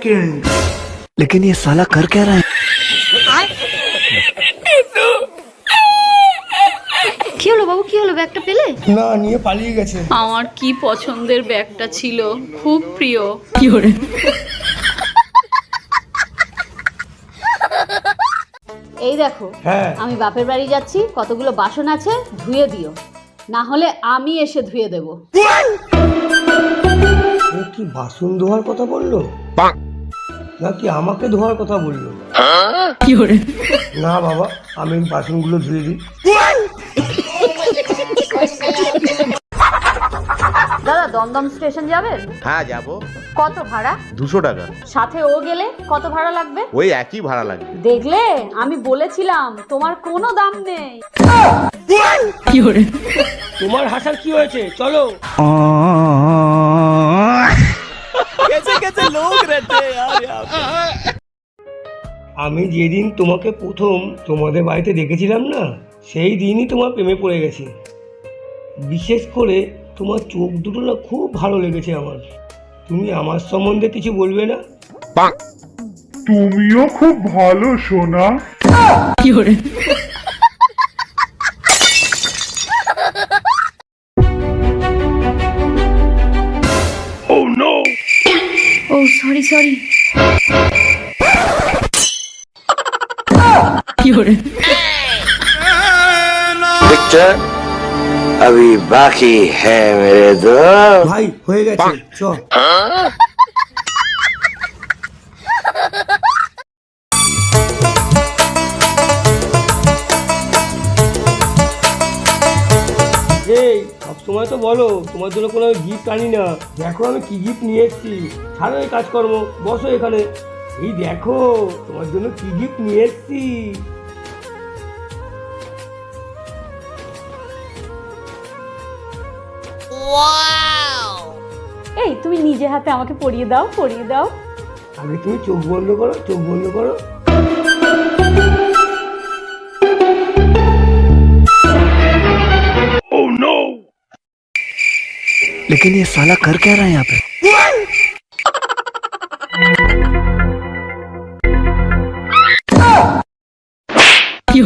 Second. लेकिन ये साला कर क्या रहा है? কি হলো বাবু, কি হলো? ব্যাগটা পেলে? না, নিয়ে পালিয়ে গেছে। আমার কি পছন্দের ব্যাগটা ছিল, খুব প্রিয়। এই দেখো, হ্যাঁ। আমি বাপের বাড়ি যাচ্ছি, কতগুলো বাসন আছে, ধুয়ে দিও, না হলে আমি এসে ধুয়ে দেব। ও কি বাসন ধোয়ার কথা বললো নাকি আমাকে ধোয়ার কথা বললো? না বাবা, আমি বাসনগুলো ধুয়ে দিই। দাদা, দমদম স্টেশন যাবেন? হ্যাঁ যাবো। কত ভাড়া? 200 টাকা। সাথে ও গেলে কত ভাড়া লাগবে? ওই একই ভাড়া লাগবে। দেখলে, আমি বলেছিলাম তোমার কোনো দাম নেই। তোমার হাসার কি হয়েছে? চলো। আমি যেদিন তোমাকে প্রথম তোমাদের বাড়িতে দেখেছিলাম না, সেই দিনই তোমার প্রেমে পড়ে গেছি। বিশেষ করে তোমার চোখ দুটো না খুব ভালো লেগেছে আমার। তুমি আমার সম্বন্ধে কিছু বলবে না? তুমিও খুব ভালো সোনা। ও সরি সরি। पिक्चर अभी बाकी है मेरे दोस्त। ভাই হয়ে গেছে, চ। এই সবসময় তো বলো তোমার জন্য কোনো গিফট আনি না, দেখো আমি কি গিফট নিয়ে এসেছি। ছাড়ো এই কাজকর্ম, বসো এখানে। এই দেখো তোমার জন্য কি গিফট নিয়ে এসেছি। এই তুমি নিজে হাতে আমাকে পরিয়ে দাও, পরিয়ে দাও। আগে তুমি চোখ বন্ধ করো, চোখ বন্ধ করো। लेकिन ये साला कर क्या रहा है यहाँ पे? কি